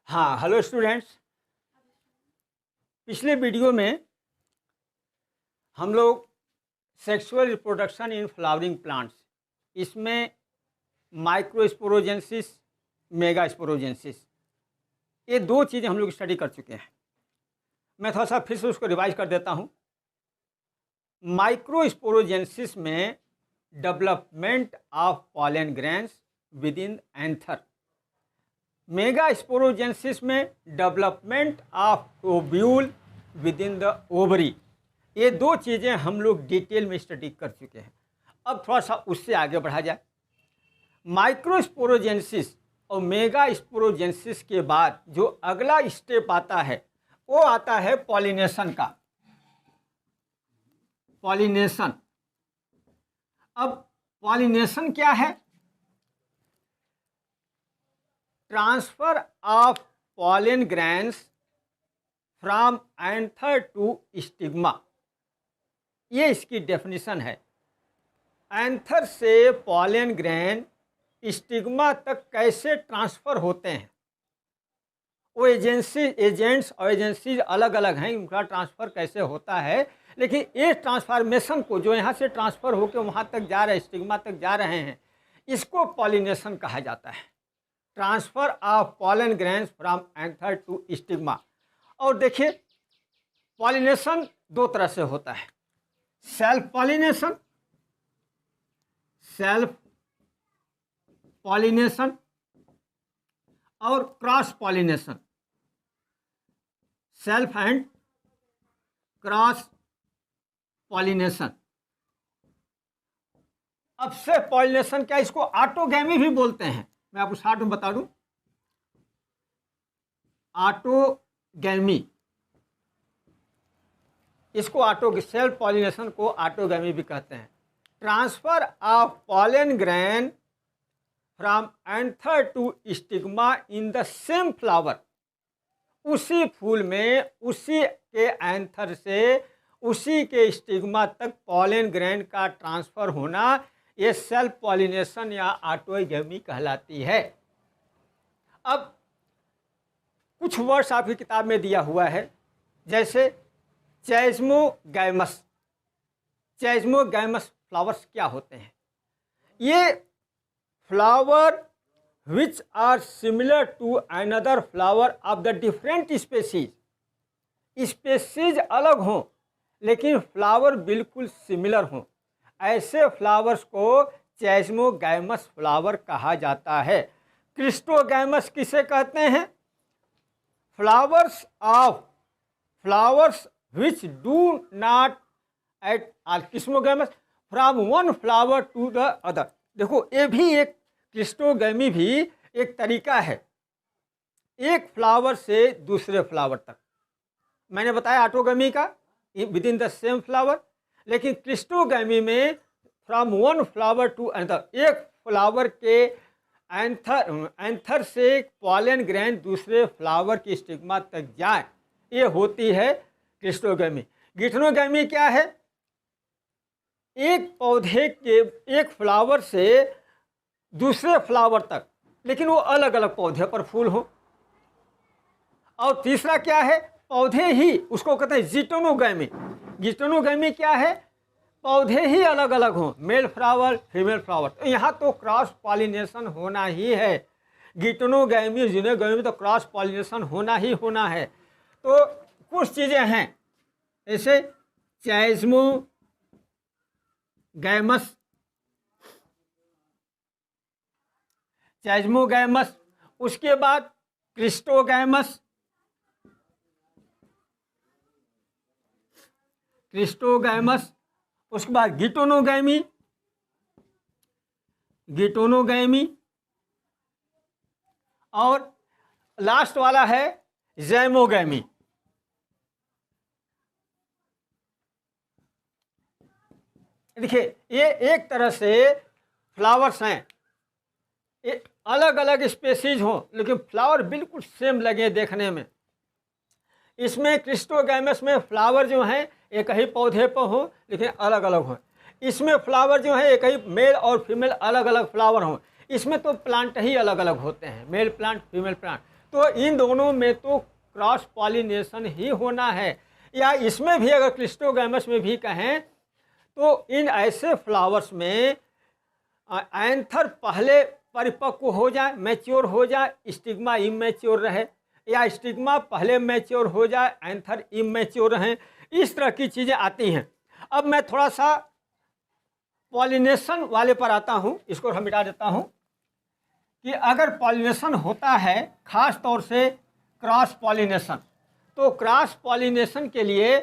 हाँ, hello students. पिछले video में हम लोग sexual reproduction in flowering plants, इसमें माइक्रोस्पोरोजेंसिस, मेगा स्पोरोजेंसिस, ये दो चीज़ें हम लोग स्टडी कर चुके हैं। मैं थोड़ा सा फिर से उसको रिवाइज कर देता हूँ। माइक्रोस्पोरोजेंसिस में development of pollen grains within anther, megasporogenesis में development of ovule within the ovary. ये दो चीज़ें हम लोग डिटेल में स्टडी कर चुके हैं। अब थोड़ा सा उससे आगे बढ़ा जाए। माइक्रोस्पोरोजेंसिस और मेगा स्पोरोजेंसिस के बाद जो अगला स्टेप आता है वो आता है पॉलिनेशन का। पॉलिनेशन, अब पॉलिनेशन क्या है? Transfer of pollen grains from anther to stigma, ये इसकी डेफिनेशन है। एंथर से पॉलन ग्रेन स्टिग्मा तक कैसे ट्रांसफ़र होते हैं, वो एजेंट्स और एजेंसीज अलग अलग हैं, उनका ट्रांसफ़र कैसे होता है। लेकिन ये ट्रांसफॉर्मेशन को जो यहाँ से ट्रांसफ़र होकर वहाँ तक जा रहे हैं, स्टिग्मा तक जा रहे हैं, इसको पॉलिनेशन कहा जाता है। Transfer of pollen grains from anther to stigma. और देखिए, पॉलिनेशन दो तरह से होता है, सेल्फ पॉलिनेशन, सेल्फ पॉलिनेशन और cross pollination, self and cross pollination. अब से पॉलिनेशन क्या, इसको ऑटोगैमी भी बोलते हैं। मैं आपको शॉर्ट में बता दूं, ऑटोगैमी, इसको सेल्फ पॉलिनेशन को ऑटोगैमी भी कहते हैं। Transfer of pollen grain from anther to stigma in the same flower, उसी फूल में उसी के एंथर से उसी के स्टिग्मा तक पॉलन ग्रेन का ट्रांसफ़र होना, ये सेल्फ पॉलिनेशन या ऑटोगैमी कहलाती है। अब कुछ वर्ड्स आपकी किताब में दिया हुआ है, जैसे चैज़्मोगैमस। चैज़्मोगैमस फ्लावर्स क्या होते हैं? ये flower which are similar to another flower of the different species, species अलग हों लेकिन फ्लावर बिल्कुल सिमिलर हों, ऐसे फ्लावर्स को चैज़्मोगैमस फ्लावर कहा जाता है। क्रिस्टोगैमस किसे कहते हैं? Flowers which do not at all cleistogamous from one flower to the other. देखो, ये भी एक क्रिस्टोगैमी भी एक तरीका है, एक फ्लावर से दूसरे फ्लावर तक। मैंने बताया ऑटोगैमी का within the same flower, लेकिन क्रिस्टोगैमी में from one flower to another, एक फ्लावर के एंथर से पॉलन ग्रेन दूसरे फ्लावर की स्टिग्मा तक जाए, ये होती है क्रिस्टोगैमी। गिथनोगैमी क्या है? एक पौधे के एक फ्लावर से दूसरे फ्लावर तक, लेकिन वो अलग अलग पौधे पर फूल हो। और तीसरा क्या है? पौधे ही, उसको कहते हैं जिटोनोगैमी। जिटोनोगैमी क्या है? पौधे ही अलग अलग हों, मेल फ्लावर फीमेल फ्लावर। तो यहाँ तो क्रॉस पॉलिनेशन होना ही है। गिटोनोगैमी, जिनोगैमी तो क्रॉस पॉलिनेशन होना ही होना है। तो कुछ चीज़ें हैं, जैसे चैज़्मोगैमस, उसके बाद क्रिस्टोगैमस, उसके बाद गिटोनोगैमी और लास्ट वाला है ज़ैमोगैमी। देखिए, ये एक तरह से फ्लावर्स हैं, ये अलग अलग स्पेसीज हों लेकिन फ्लावर बिल्कुल सेम लगे देखने में। इसमें क्रिस्टोगैमस में फ्लावर जो हैं एक ही पौधे पर हो लेकिन अलग अलग हों। इसमें फ्लावर जो है एक ही मेल और फीमेल अलग अलग फ्लावर हों। इसमें तो प्लांट ही अलग अलग होते हैं, मेल प्लांट फीमेल प्लांट। तो इन दोनों में तो क्रॉस पॉलिनेशन ही होना है, या इसमें भी अगर क्लिस्टोगैमस में भी कहें तो इन ऐसे फ्लावर्स में एंथर पहले परिपक्व हो जाए, मैच्योर हो जाए, स्टिग्मा इमैच्योर रहे, या स्टिग्मा पहले मैच्योर हो जाए, एंथर इमैच्योर रहें, इस तरह की चीज़ें आती हैं। अब मैं थोड़ा सा पॉलिनेशन वाले पर आता हूँ, इसको हम मिटा देता हूँ कि अगर पॉलिनेशन होता है, ख़ास तौर से क्रॉस पॉलिनेशन, तो क्रॉस पॉलिनेशन के लिए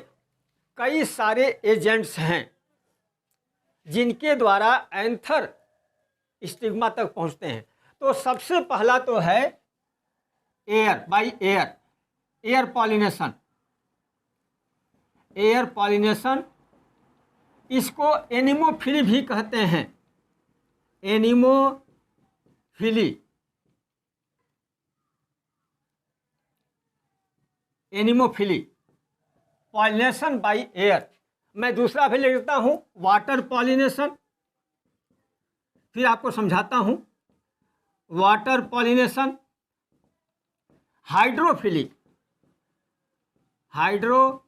कई सारे एजेंट्स हैं जिनके द्वारा एंथर स्टिग्मा तक पहुंचते हैं। तो सबसे पहला तो है air, by air, air pollination. Air pollination, इसको एनिमोफिली भी कहते हैं, anemophily, anemophily, pollination by air. मैं दूसरा भी लिख देता हूँ, वाटर पॉलिनेशन, फिर आपको समझाता हूँ, वाटर पॉलिनेशन, हाइड्रोफिली, हाइड्रोफिली,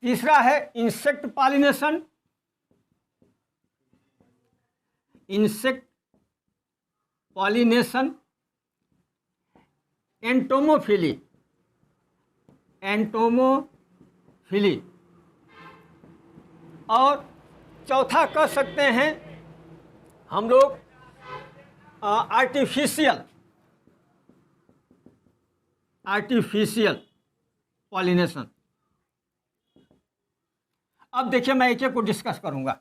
तीसरा है insect pollination, insect pollination, entomophily, entomophily, और चौथा कह सकते हैं हम लोग आर्टिफिशियल, आर्टिफिशियल पॉलिनेशन। अब देखिए मैं एक एक को डिस्कस करूंगा,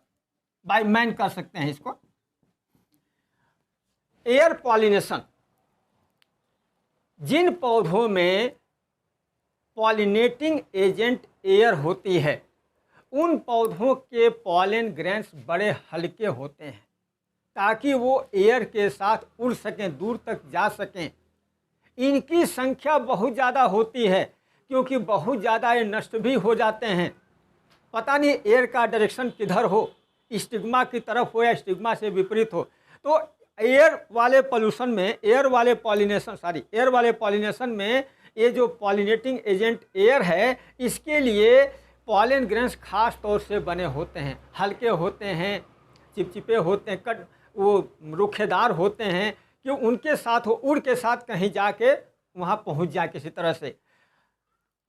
बाय मैन कर सकते हैं इसको। एयर पॉलिनेशन, जिन पौधों में पॉलिनेटिंग एजेंट एयर होती है उन पौधों के पॉलन ग्रेन्स बड़े हल्के होते हैं ताकि वो एयर के साथ उड़ सकें, दूर तक जा सकें। इनकी संख्या बहुत ज़्यादा होती है क्योंकि बहुत ज़्यादा ये नष्ट भी हो जाते हैं। पता नहीं एयर का डायरेक्शन किधर हो, स्टिग्मा की तरफ हो या स्टिग्मा से विपरीत हो। तो एयर वाले पोल्यूशन में, एयर वाले पॉलिनेशन में ये जो पॉलिनेटिंग एजेंट एयर है, इसके लिए पॉलन ग्रेन्स खास तौर से बने होते हैं, हल्के होते हैं, चिपचिपे होते हैं, वो रुखेदार होते हैं कि उनके साथ वो उड़ के साथ कहीं जाके वहाँ पहुँच जाए किसी तरह से।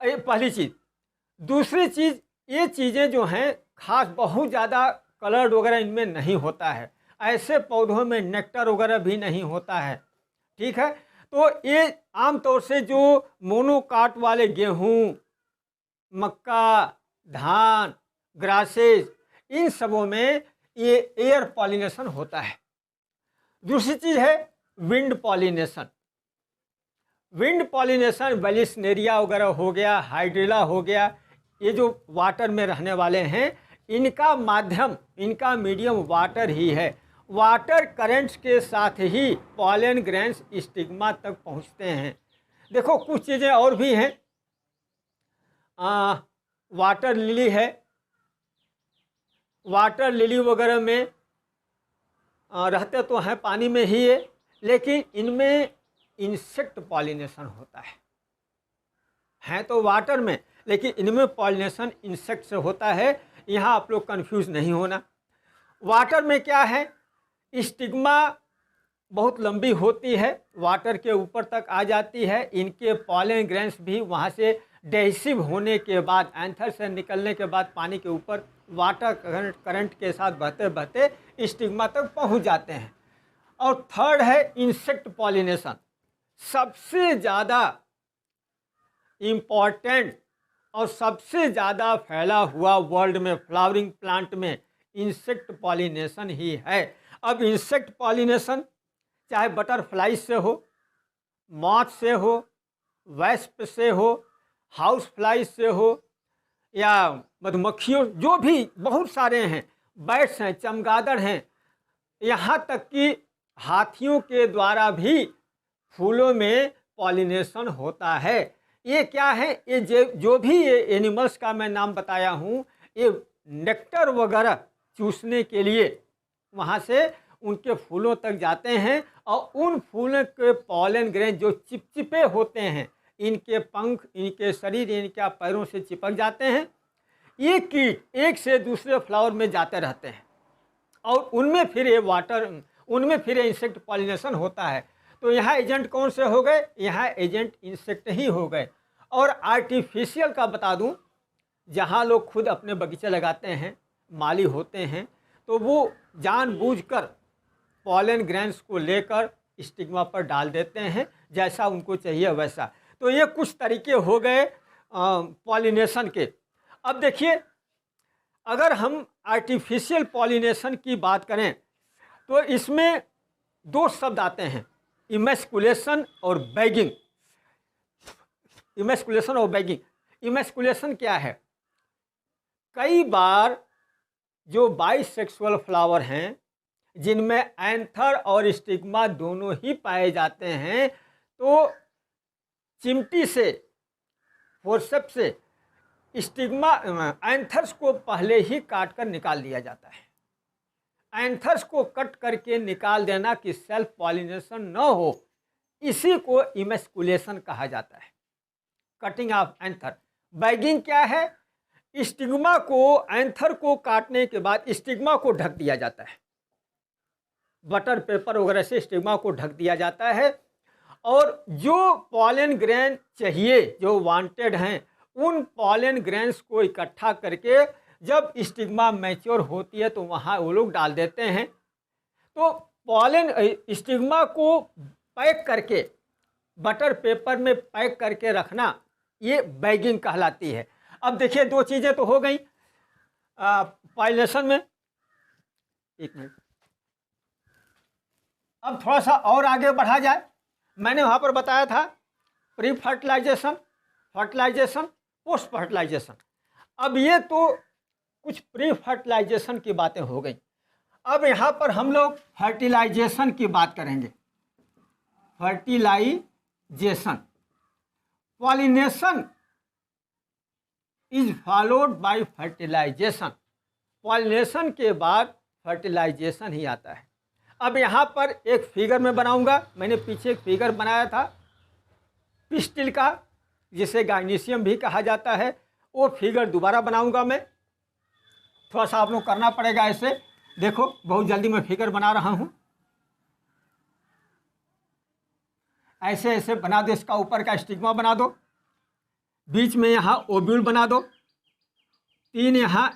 ये पहली चीज़। दूसरी चीज़, ये चीज़ें जो हैं खास बहुत ज़्यादा कलर्ड वगैरह इनमें नहीं होता है, ऐसे पौधों में नेक्टर वगैरह भी नहीं होता है, ठीक है। तो ये आमतौर से जो मोनोकाट वाले गेहूँ, मक्का, धान, ग्रासेस, इन सबों में ये एयर पॉलिनेशन होता है। दूसरी चीज़ है wind pollination. Wind pollination Vallisneria वगैरह हो गया, हाइड्रिला हो गया, ये जो वाटर में रहने वाले हैं, इनका माध्यम, इनका मीडियम वाटर ही है। वाटर करंट्स के साथ ही पॉलन ग्रेन्स स्टिग्मा तक पहुंचते हैं। देखो कुछ चीज़ें और भी हैं, वाटर लिली है, वाटर लिली वगैरह में रहते तो हैं पानी में ही है, लेकिन इनमें इंसेक्ट पॉलिनेशन होता है। हैं तो वाटर में, लेकिन इनमें पॉलिनेशन इंसेक्ट से होता है। यहाँ आप लोग कंफ्यूज नहीं होना। वाटर में क्या है, स्टिग्मा बहुत लंबी होती है, वाटर के ऊपर तक आ जाती है। इनके पॉलन ग्रेन्स भी वहाँ से डेसिव होने के बाद, एंथर से निकलने के बाद पानी के ऊपर वाटर करंट के साथ बहते बहते स्टिग्मा तक पहुँच जाते हैं। और थर्ड है इंसेक्ट पॉलिनेशन। सबसे ज़्यादा इम्पॉर्टेंट और सबसे ज़्यादा फैला हुआ वर्ल्ड में फ्लावरिंग प्लांट में इंसेक्ट पॉलिनेशन ही है। अब इंसेक्ट पॉलिनेशन चाहे बटरफ्लाई से हो, मॉथ से हो, वेस्प से हो, हाउस फ्लाई से हो, या मधुमक्खियों, जो भी बहुत सारे हैं, बैट्स हैं, चमगादड़ हैं, यहाँ तक कि हाथियों के द्वारा भी फूलों में पॉलिनेशन होता है। ये क्या है, ये जो भी ये एनिमल्स का मैं नाम बताया हूँ, ये नेक्टर वगैरह चूसने के लिए वहाँ से उनके फूलों तक जाते हैं और उन फूलों के पॉलन ग्रेन जो चिपचिपे होते हैं, इनके पंख, इनके शरीर, इनके पैरों से चिपक जाते हैं। ये कीट एक से दूसरे फ्लावर में जाते रहते हैं और उनमें फिर ये इंसेक्ट पॉलिनेशन होता है। तो यहाँ एजेंट कौन से हो गए? यहाँ एजेंट इंसेक्ट ही हो गए। और आर्टिफिशियल का बता दूं, जहाँ लोग खुद अपने बगीचे लगाते हैं, माली होते हैं, तो वो जानबूझकर पॉलन ग्रेन्स को लेकर स्टिग्मा पर डाल देते हैं, जैसा उनको चाहिए वैसा। तो ये कुछ तरीके हो गए पॉलिनेशन के। अब देखिए, अगर हम आर्टिफिशियल पॉलिनेशन की बात करें तो इसमें दो शब्द आते हैं, इमैस्कुलेशन और बैगिंग। इमैस्कुलेशन और बैगिंग। इमैस्कुलेशन क्या है? कई बार जो बाइसेक्सुअल फ्लावर हैं, जिनमें एंथर और स्टिग्मा दोनों ही पाए जाते हैं, तो चिमटी से, फोर्सेप्स से स्टिग्मा एंथर्स को पहले ही काट कर निकाल दिया जाता है। एंथर्स को कट करके निकाल देना कि सेल्फ पॉलिनेशन न हो, इसी को इमैस्कुलेशन कहा जाता है, कटिंग ऑफ एंथर। बैगिंग क्या है? स्टिग्मा को, एंथर को काटने के बाद स्टिग्मा को ढक दिया जाता है, बटर पेपर वगैरह से स्टिग्मा को ढक दिया जाता है, और जो पॉलन ग्रेन चाहिए, जो वांटेड हैं, उन पॉलन ग्रेन्स को इकट्ठा करके जब स्टिग्मा मैच्योर होती है तो वहाँ वो लोग डाल देते हैं। तो पॉलन स्टिग्मा को पैक करके, बटर पेपर में पैक करके रखना, ये बैगिंग कहलाती है। अब देखिए, दो चीज़ें तो हो गई पॉलिनेशन में। एक मिनट, अब थोड़ा सा और आगे बढ़ा जाए। मैंने वहाँ पर बताया था pre fertilization, fertilization, post fertilization. अब ये तो कुछ प्री फर्टिलाइजेशन की बातें हो गई। अब यहाँ पर हम लोग फर्टिलाइजेशन की बात करेंगे। Fertilization, pollination is followed by fertilization. Pollination के बाद फर्टिलाइजेशन ही आता है। अब यहाँ पर एक फिगर में बनाऊंगा, मैंने पीछे एक फिगर बनाया था पिस्टिल का, जिसे गाइनीशियम भी कहा जाता है। वो फिगर दोबारा बनाऊंगा मैं, थोड़ा सा आप लोग करना पड़ेगा ऐसे। देखो, बहुत जल्दी मैं फिगर बना रहा हूँ। ऐसे ऐसे बना दो, इसका ऊपर का स्टिग्मा बना दो, बीच में यहाँ ओव्यूल बना दो, 3 यहाँ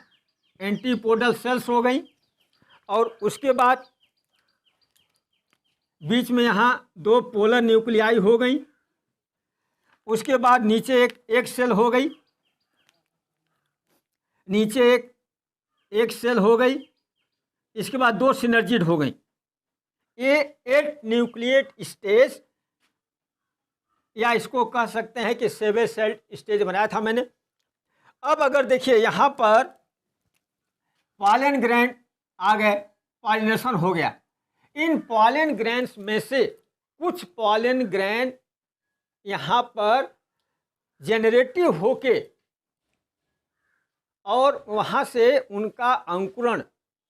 एंटीपोडल सेल्स हो गई, और उसके बाद बीच में यहाँ 2 पोलर न्यूक्लियाई हो गई। उसके बाद नीचे एक सेल हो गई, नीचे एक सेल हो गई। इसके बाद 2 सिनर्जिड हो गई। ये 8 न्यूक्लिएट स्टेज, या इसको कह सकते हैं कि 7 सेल स्टेज बनाया था मैंने। अब अगर देखिए, यहाँ पर पॉलन ग्रेन आ गए, पॉलिनेशन हो गया। इन पॉलन ग्रेन्स में से कुछ पॉलन ग्रेन यहाँ पर जेनरेटिव होके और वहाँ से उनका अंकुरण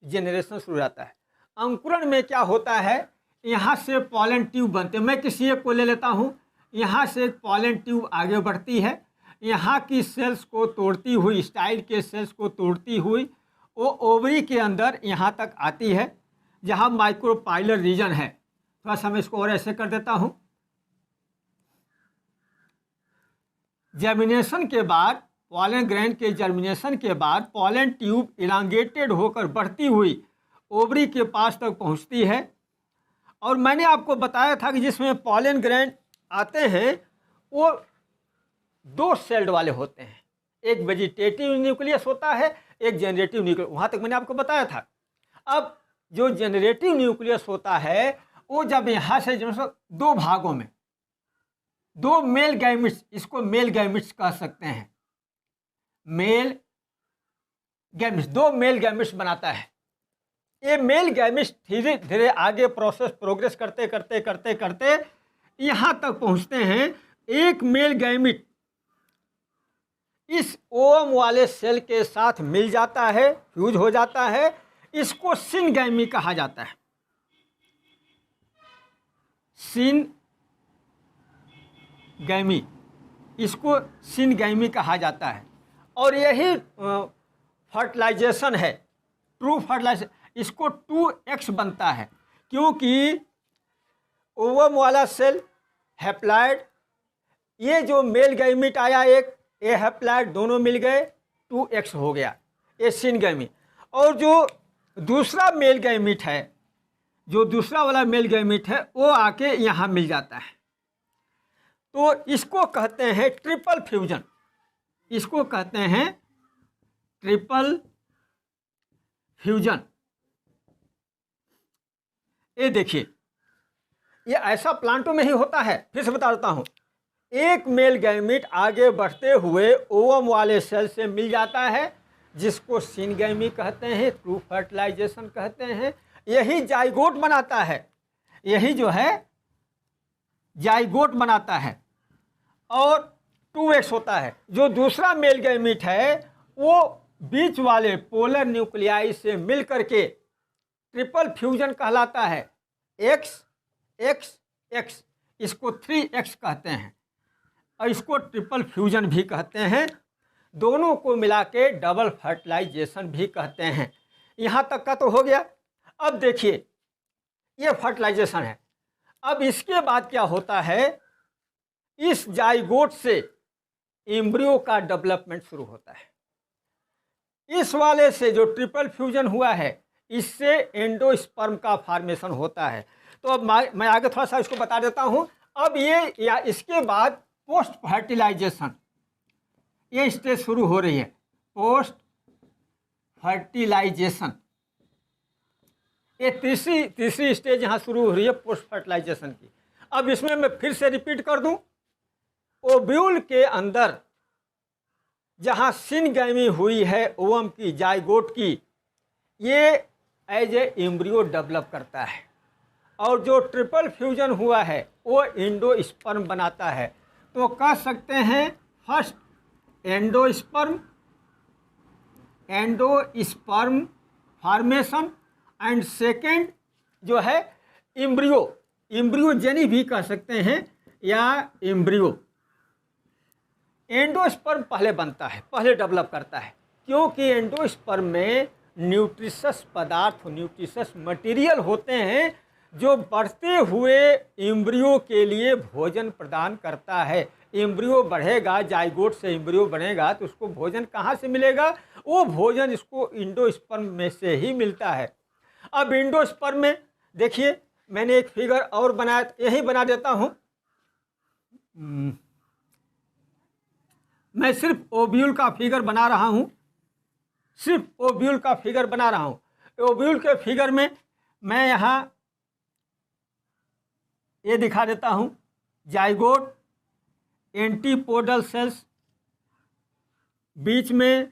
जेनरेशन शुरू हो जाता है। अंकुरण में क्या होता है, यहाँ से पॉलन ट्यूब बनते हैं। मैं किसी एक को ले लेता हूँ। यहाँ से पॉलन ट्यूब आगे बढ़ती है, यहाँ की सेल्स को तोड़ती हुई, स्टाइल के सेल्स को तोड़ती हुई वो ओवरी के अंदर यहाँ तक आती है, जहाँ माइक्रोपाइलर रीजन है। थोड़ा सा मैं इसको और ऐसे कर देता हूँ। जर्मिनेशन के बाद, पॉलन ग्रेन के जर्मिनेशन के बाद पॉलन ट्यूब इलांगेटेड होकर बढ़ती हुई ओवरी के पास तक पहुँचती है। और मैंने आपको बताया था कि जिसमें पॉलन ग्रेन आते हैं वो 2 सेल्ड वाले होते हैं, एक वेजिटेटिव न्यूक्लियस होता है, एक जनरेटिव न्यूक्लियस। वहाँ तक मैंने आपको बताया था। अब जो जनरेटिव न्यूक्लियस होता है वो जब यहाँ से 2 भागों में 2 मेल गैमिट्स, इसको मेल गैमिट्स कह सकते हैं, मेल गैमिट्स, 2 मेल गैमिट्स बनाता है। ये मेल गैमिट्स धीरे धीरे आगे प्रोग्रेस करते करते करते करते यहाँ तक पहुँचते हैं। एक मेल गैमिट इस ओवम वाले सेल के साथ मिल जाता है, फ्यूज हो जाता है। इसको सिनगैमी कहा जाता है। सिनगैमी, इसको सिनगैमी कहा जाता है। और यही फर्टिलाइजेशन है, ट्रू फर्टिलाइजेशन। इसको 2x बनता है क्योंकि ओवम वाला सेल हैप्लॉइड, ये जो मेल गैमीट आया एक, ये हैप्लॉइड, दोनों मिल गए 2x हो गया, ये सिनगैमी। और जो दूसरा मेल गैमीट है, जो दूसरा वाला मेल गैमीट है, वो आके यहाँ मिल जाता है। तो इसको कहते हैं ट्रिपल फ्यूजन, इसको कहते हैं ट्रिपल फ्यूजन। ये देखिए, ये ऐसा प्लांटों में ही होता है। फिर से बता देता हूँ, एक मेल गैमीट आगे बढ़ते हुए ओवम वाले सेल से मिल जाता है, जिसको सिनगैमी कहते हैं, ट्रू फर्टिलाइजेशन कहते हैं। यही जाइगोट बनाता है, यही जो है जाइगोट बनाता है और 2x होता है। जो दूसरा मेल गैमीट है वो बीच वाले पोलर न्यूक्लियाई से मिल करके ट्रिपल फ्यूजन कहलाता है, x x x, इसको 3x कहते हैं और इसको ट्रिपल फ्यूजन भी कहते हैं। दोनों को मिला के डबल फर्टिलाइजेशन भी कहते हैं। यहाँ तक का तो हो गया। अब देखिए, ये फर्टिलाइजेशन है। अब इसके बाद क्या होता है, इस जाइगोट से एम्ब्रियो का डेवलपमेंट शुरू होता है। इस वाले से जो ट्रिपल फ्यूजन हुआ है, इससे एंडोस्पर्म का फॉर्मेशन होता है। तो अब मैं आगे थोड़ा सा इसको बता देता हूँ। अब ये या इसके बाद पोस्ट फर्टिलाइजेशन, ये स्टेज शुरू हो रही है, पोस्ट फर्टिलाइजेशन। ये तीसरी स्टेज यहाँ शुरू हो रही है पोस्ट फर्टिलाइजेशन की। अब इसमें मैं फिर से रिपीट कर दूं, ओव्यूल के अंदर जहाँ सिनगैमी हुई है ओवम की, जाइगोट की, ये एज ए एम्ब्रियो डेवलप करता है। और जो ट्रिपल फ्यूजन हुआ है वो एंडोस्पर्म बनाता है। तो कह सकते हैं first endosperm formation and second जो है एम्ब्रियोजेनी भी कह सकते हैं या एम्ब्रियो। एंडोस्पर्म पहले बनता है, पहले डेवलप करता है, क्योंकि एंडोस्पर्म में न्यूट्रिशस पदार्थ, न्यूट्रिशस मटेरियल होते हैं जो बढ़ते हुए एम्ब्रियो के लिए भोजन प्रदान करता है। एम्ब्रियो बढ़ेगा, जाइगोट से एम्ब्रियो बनेगा, तो उसको भोजन कहाँ से मिलेगा? वो भोजन इसको एंडोस्पर्म में से ही मिलता है। अब एंडोस्पर्म में देखिए, मैंने एक फिगर और बनाया, यही बना देता हूँ। मैं सिर्फ ओव्यूल का फिगर बना रहा हूँ, सिर्फ ओव्यूल का फिगर बना रहा हूँ। ओव्यूल के फिगर में मैं यहाँ ये दिखा देता हूँ, जाइगोट, एंटीपोडल सेल्स, बीच में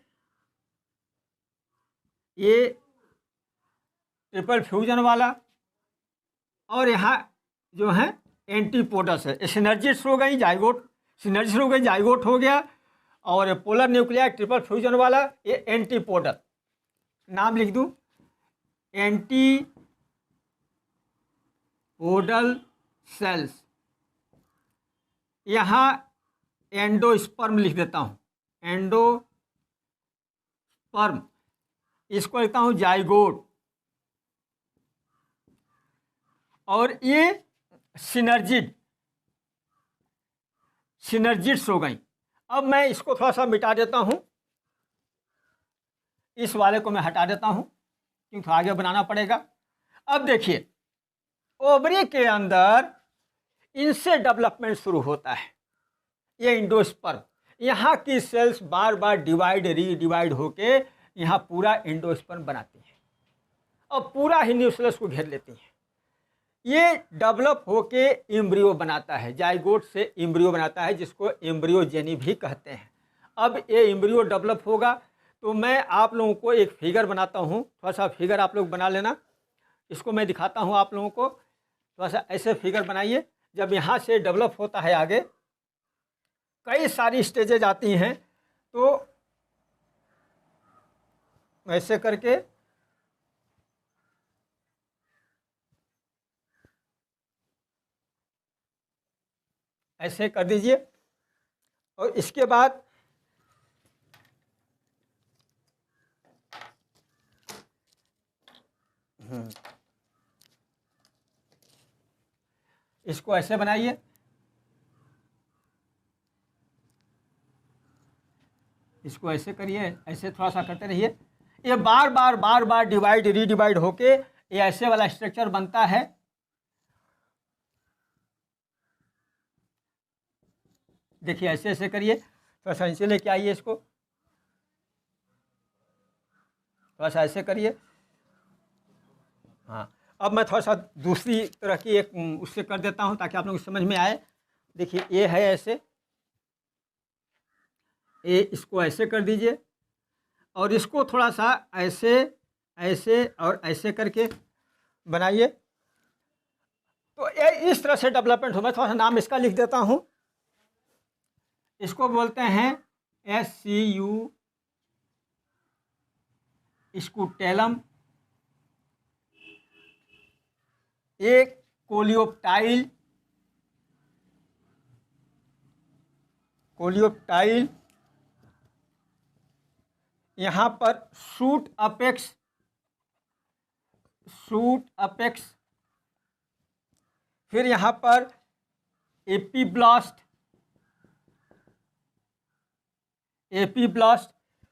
ये ट्रिपल फ्यूजन वाला, और यहाँ जो है एंटीपोडल सेल। सिनर्जिस्ट हो गई जाइगोट, सिनर्जिस्ट हो गई, जाइगोट हो गया, और पोलर न्यूक्लियाई ट्रिपल फ्यूजन वाला ये एंटीपोडल। नाम लिख दूँ, एंटीपोडल सेल्स। यहाँ एंडोस्पर्म लिख देता हूँ, एंडोस्पर्म, इसको लिखता हूँ जाइगोट, और ये सिनर्जिट्स हो गई। अब मैं इसको थोड़ा सा मिटा देता हूँ, इस वाले को मैं हटा देता हूँ क्योंकि आगे बनाना पड़ेगा। अब देखिए, ओवरी के अंदर इनसे डेवलपमेंट शुरू होता है, ये एंडोस्पर्म। यहाँ की सेल्स बार बार रीडिवाइड होके यहाँ पूरा एंडोस्पर्म बनाती हैं और पूरा ही न्यूक्लियस को घेर लेती हैं। ये डेवलप होके एम्ब्रियो बनाता है, जाइगोट से एम्ब्रियो बनाता है, जिसको एम्ब्रियोजेनी भी कहते हैं। अब ये एम्ब्रियो डेवलप होगा, तो मैं आप लोगों को एक फिगर बनाता हूँ, थोड़ा सा फिगर आप लोग बना लेना। इसको मैं दिखाता हूँ आप लोगों को, थोड़ा सा ऐसे फिगर बनाइए। जब यहाँ से डेवलप होता है आगे, कई सारी स्टेजेज आती हैं, तो ऐसे करके ऐसे कर दीजिए। और इसके बाद इसको ऐसे बनाइए, इसको ऐसे करिए, ऐसे थोड़ा सा करते रहिए। ये बार बार डिवाइड रीडिवाइड होके ये ऐसे वाला स्ट्रक्चर बनता है। देखिए ऐसे ऐसे करिए, थोड़ा सा नीचे लेके आइए, इसको थोड़ा सा ऐसे करिए। हाँ, अब मैं थोड़ा सा दूसरी तरह की एक उससे कर देता हूँ ताकि आप लोगों को समझ में आए। देखिए ये है ऐसे, ये इसको ऐसे कर दीजिए और इसको थोड़ा सा ऐसे ऐसे और ऐसे करके बनाइए। तो ये इस तरह से डेवलपमेंट हो। मैं थोड़ा सा नाम इसका लिख देता हूँ। इसको बोलते हैं SCU स्कूटेलम, एक कोलियोप्टाइल, यहाँ पर शूट अपेक्स, फिर यहाँ पर एपीब्लास्ट,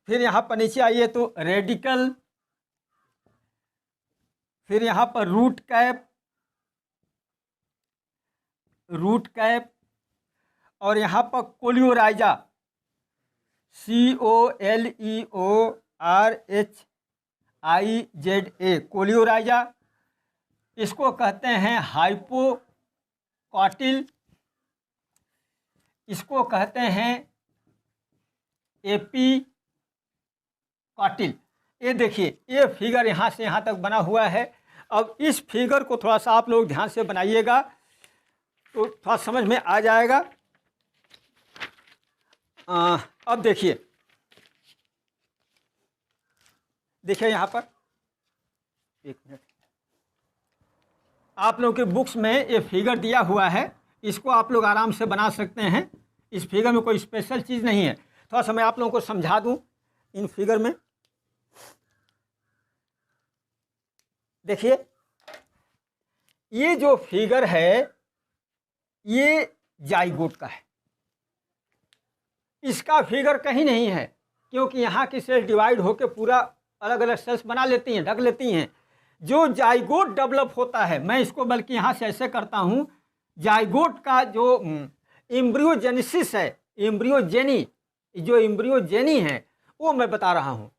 फिर यहाँ पर नीचे आइए तो रेडिकल, फिर यहाँ पर रूट कैप, और यहाँ पर कोलियोराइजा, COLEORHIZA, कोलियोराइजा। इसको कहते हैं हाइपोकॉटिल, इसको कहते हैं एपीकॉटिल। ये देखिए ये फिगर यहाँ से यहाँ तक बना हुआ है। अब इस फिगर को थोड़ा सा आप लोग ध्यान से बनाइएगा तो थोड़ा समझ में आ जाएगा। अब देखिए यहाँ पर, एक मिनट, आप लोगों के बुक्स में ये फिगर दिया हुआ है, इसको आप लोग आराम से बना सकते हैं। इस फिगर में कोई स्पेशल चीज़ नहीं है। थोड़ा सा मैं आप लोगों को समझा दूं इन फिगर में। देखिए ये जो फिगर है ये जाइगोट का है, इसका फिगर कहीं नहीं है, क्योंकि यहाँ की सेल्स डिवाइड होकर पूरा अलग अलग सेल्स बना लेती हैं, ढक लेती हैं। जो जाइगोट डेवलप होता है, मैं इसको बल्कि यहाँ से ऐसे करता हूँ, जाइगोट का जो एम्ब्रियोजेनेसिस है, जो एम्ब्रियोजेनी है वो मैं बता रहा हूँ।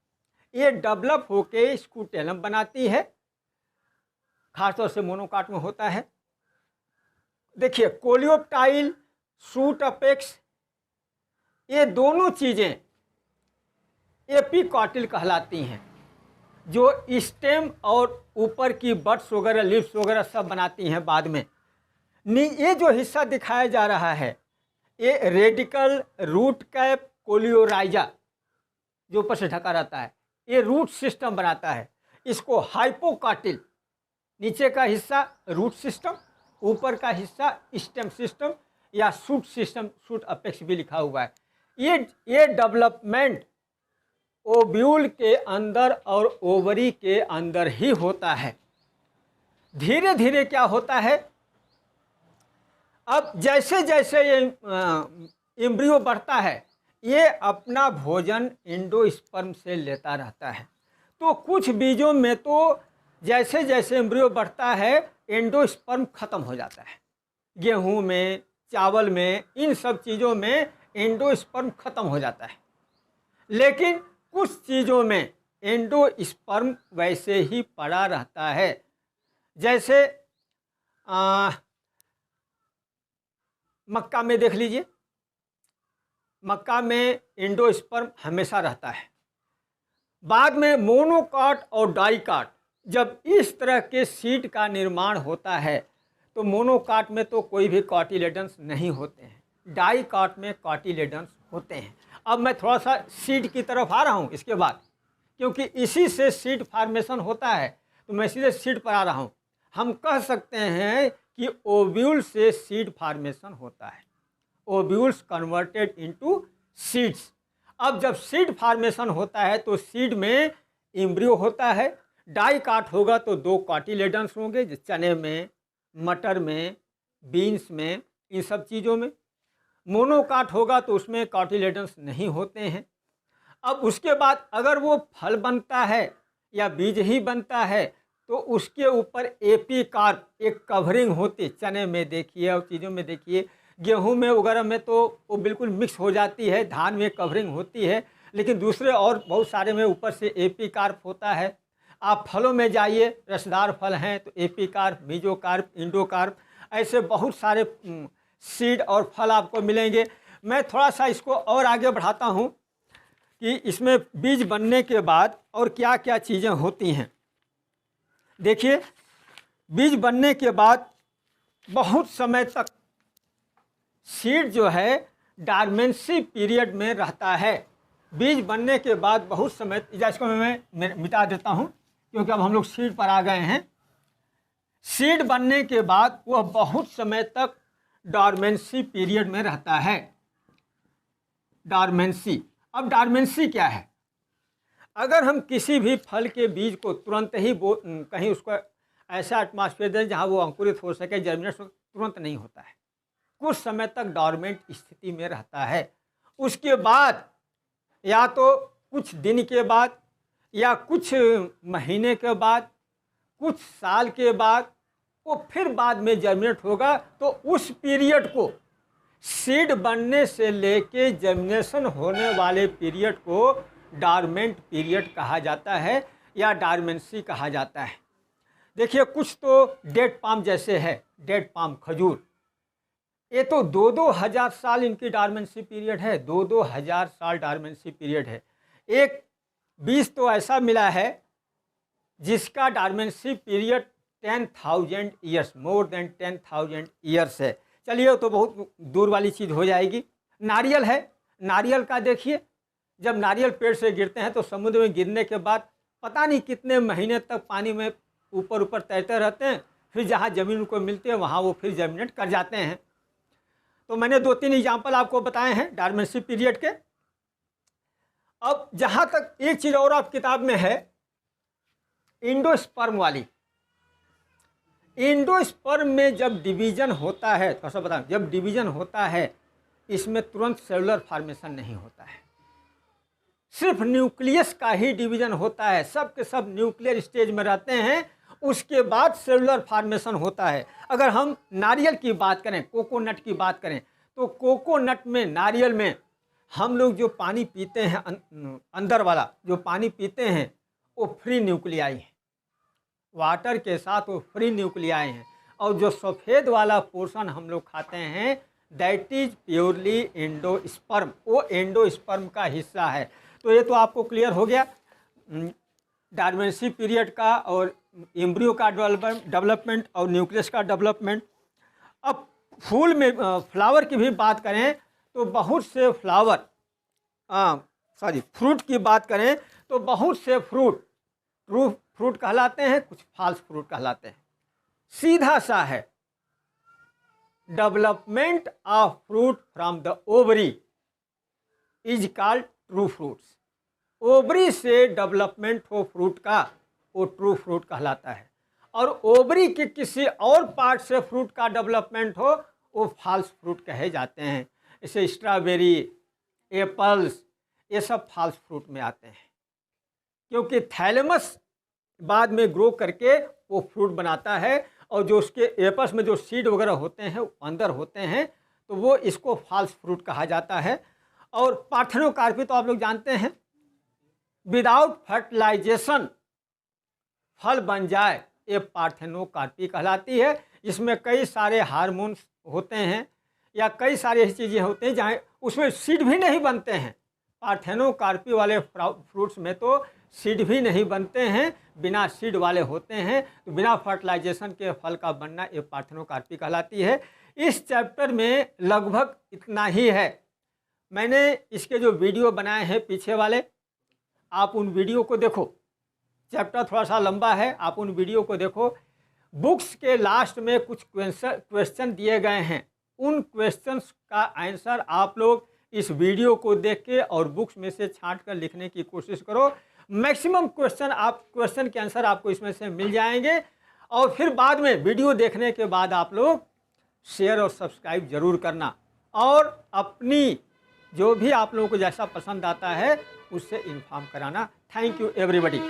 ये डेवलप होके स्कूटेलम बनाती है, खासतौर से मोनोकाट में होता है। देखिए कोलियोप्टाइल, शूट अपेक्स, ये दोनों चीज़ें एपीकॉटिल कहलाती हैं, जो स्टेम और ऊपर की बड्स वगैरह, लिप्स वगैरह सब बनाती हैं बाद में। ये जो हिस्सा दिखाया जा रहा है ये रेडिकल, रूट कैप, कोलियोराइजा जो ऊपर से ढका रहता है, ये रूट सिस्टम बनाता है। इसको हाइपोकॉटिल, नीचे का हिस्सा रूट सिस्टम, ऊपर का हिस्सा स्टेम सिस्टम या शूट सिस्टम, शूट अपेक्स भी लिखा हुआ है। ये डेवलपमेंट ओव्यूल के अंदर और ओवरी के अंदर ही होता है। धीरे धीरे क्या होता है, अब जैसे जैसे ये एम्ब्रियो बढ़ता है ये अपना भोजन एंडोस्पर्म से लेता रहता है। तो कुछ बीजों में तो जैसे जैसे एम्ब्रियो बढ़ता है एंडोस्पर्म खत्म हो जाता है। गेहूं में, चावल में, इन सब चीज़ों में एंडोस्पर्म खत्म हो जाता है। लेकिन कुछ चीज़ों में एंडोस्पर्म वैसे ही पड़ा रहता है। जैसे मक्का में देख लीजिए, मक्का में एंडोस्पर्म हमेशा रहता है। बाद में मोनोकॉट और डाइकॉट, जब इस तरह के सीड का निर्माण होता है तो मोनोकॉट में तो कोई भी कॉटिलेडन्स नहीं होते हैं, डाइकॉट में कॉटिलेडन्स होते हैं। अब मैं थोड़ा सा सीड की तरफ आ रहा हूँ इसके बाद, क्योंकि इसी से सीड फार्मेशन होता है, तो मैं सीधे सीड पर आ रहा हूँ। हम कह सकते हैं कि ओव्यूल से सीड फार्मेशन होता है। Ovules converted into seeds. अब जब सीड फॉर्मेशन होता है तो सीड में एम्ब्रियो होता है, डाइकाट होगा तो 2 कॉटिलेडन्स होंगे, चने में, मटर में, बीन्स में, इन सब चीज़ों में। मोनोकाट होगा तो उसमें कॉटिलेडन्स नहीं होते हैं। अब उसके बाद अगर वो फल बनता है या बीज ही बनता है तो उसके ऊपर एपीकार्प एक कवरिंग होती, चने में देखिए और चीज़ों में देखिए, गेहूं में वगैरह में तो वो बिल्कुल मिक्स हो जाती है, धान में कवरिंग होती है, लेकिन दूसरे और बहुत सारे में ऊपर से एपीकार्प होता है। आप फलों में जाइए, रसदार फल हैं तो एपीकार्प, मीजोकार्प, इंडोकार्प, ऐसे बहुत सारे सीड और फल आपको मिलेंगे। मैं थोड़ा सा इसको और आगे बढ़ाता हूँ कि इसमें बीज बनने के बाद और क्या क्या चीज़ें होती हैं। देखिए, बीज बनने के बाद बहुत समय तक सीड जो है डॉर्मेंसी पीरियड में रहता है। बीज बनने के बाद बहुत समय, इसको मैं मिटा देता हूँ क्योंकि अब हम लोग सीड पर आ गए हैं। सीड बनने के बाद वह बहुत समय तक डॉर्मेंसी पीरियड में रहता है। डॉर्मेंसी, अब डॉर्मेंसी क्या है? अगर हम किसी भी फल के बीज को तुरंत ही कहीं उसको ऐसा एटमॉस्फेयर दें जहाँ वो अंकुरित हो सके, जर्मिनेट हो, तुरंत नहीं होता है, कुछ समय तक डॉर्मेंट स्थिति में रहता है। उसके बाद या तो कुछ दिन के बाद या कुछ महीने के बाद, कुछ साल के बाद वो फिर बाद में जर्मिनेट होगा। तो उस पीरियड को, सीड बनने से लेके जर्मिनेशन होने वाले पीरियड को डॉर्मेंट पीरियड कहा जाता है या डॉर्मेंसी कहा जाता है। देखिए, कुछ तो डेट पाम जैसे है, डेट पाम, खजूर, ये तो 2-2 हज़ार साल इनकी डॉर्मेंसी पीरियड है, 2-2 हज़ार साल डॉर्मेंसी पीरियड है। एक बीज तो ऐसा मिला है जिसका dormancy period 10,000 years, more than 10,000 years है। चलिए, तो बहुत दूर वाली चीज़ हो जाएगी। नारियल है, नारियल का देखिए, जब नारियल पेड़ से गिरते हैं तो समुद्र में गिरने के बाद पता नहीं कितने महीने तक पानी में ऊपर ऊपर तैरते रहते हैं, फिर जहाँ ज़मीन को मिलते हैं वहाँ वो फिर जर्मिनेट कर जाते हैं। तो मैंने 2-3 एग्जाम्पल आपको बताए हैं डॉर्मेंसी पीरियड के। अब जहाँ तक एक चीज़ और आप किताब में है, इंडोस्पर्म वाली। इंडोस्पर्म में जब डिवीज़न होता है, थोड़ा सा बताएं, जब डिवीज़न होता है इसमें तुरंत सेलुलर फॉर्मेशन नहीं होता है, सिर्फ न्यूक्लियस का ही डिवीज़न होता है। सब के सब न्यूक्लियर स्टेज में रहते हैं, उसके बाद सेलुलर फॉर्मेशन होता है। अगर हम नारियल की बात करें, कोकोनट की बात करें, तो कोकोनट में, नारियल में हम लोग जो पानी पीते हैं, अंदर वाला जो पानी पीते हैं वो फ्री न्यूक्लियाई है, वाटर के साथ वो फ्री न्यूक्लियाई हैं। और जो सफ़ेद वाला पोर्शन हम लोग खाते हैं दैट इज प्योरली एंडोस्पर्म, वो एंडोस्पर्म का हिस्सा है। तो ये तो आपको क्लियर हो गया डॉर्मेंसी पीरियड का और एम्ब्रियो का डेवलपमेंट और न्यूक्लियस का डेवलपमेंट। अब फूल में, फ्लावर की भी बात करें तो बहुत से फ्लावर, फ्रूट की बात करें तो बहुत से फ्रूट ट्रू फ्रूट कहलाते हैं, कुछ फॉल्स फ्रूट कहलाते हैं। सीधा सा है, development of fruit from the ovary is called true fruits. Ovary से डेवलपमेंट हो फ्रूट का, वो ट्रू फ्रूट कहलाता है। और ओवरी के किसी और पार्ट से फ्रूट का डेवलपमेंट हो वो फॉल्स फ्रूट कहे जाते हैं। जैसे स्ट्रॉबेरी, एप्पल्स, ये सब फॉल्स फ्रूट में आते हैं, क्योंकि थैलेमस बाद में ग्रो करके वो फ्रूट बनाता है और जो उसके एपस में जो सीड वगैरह होते हैं वो अंदर होते हैं, तो वो इसको फॉल्स फ्रूट कहा जाता है। और पार्थेनोकार्पी तो आप लोग जानते हैं, विदाउट फर्टिलाइजेशन फल बन जाए, ये पार्थेनोकार्पी कहलाती है। इसमें कई सारे हार्मोन्स होते हैं या कई सारी ऐसी चीज़ें होती हैं जहाँ उसमें सीड भी नहीं बनते हैं। पार्थेनोकार्पी वाले फ्रूट्स में तो सीड भी नहीं बनते हैं, बिना सीड वाले होते हैं। तो बिना फर्टिलाइजेशन के फल का बनना ये पार्थेनोकार्पी कहलाती है। इस चैप्टर में लगभग इतना ही है। मैंने इसके जो वीडियो बनाए हैं पीछे वाले, आप उन वीडियो को देखो। चैप्टर थोड़ा सा लंबा है, आप उन वीडियो को देखो। बुक्स के लास्ट में कुछ क्वेश्चन दिए गए हैं, उन क्वेश्चंस का आंसर आप लोग इस वीडियो को देख के और बुक्स में से छांट कर लिखने की कोशिश करो। मैक्सिमम क्वेश्चन के आंसर आपको इसमें से मिल जाएंगे। और फिर बाद में वीडियो देखने के बाद आप लोग शेयर और सब्सक्राइब जरूर करना, और अपनी जो भी आप लोगों को जैसा पसंद आता है उससे इन्फॉर्म कराना। Thank you everybody.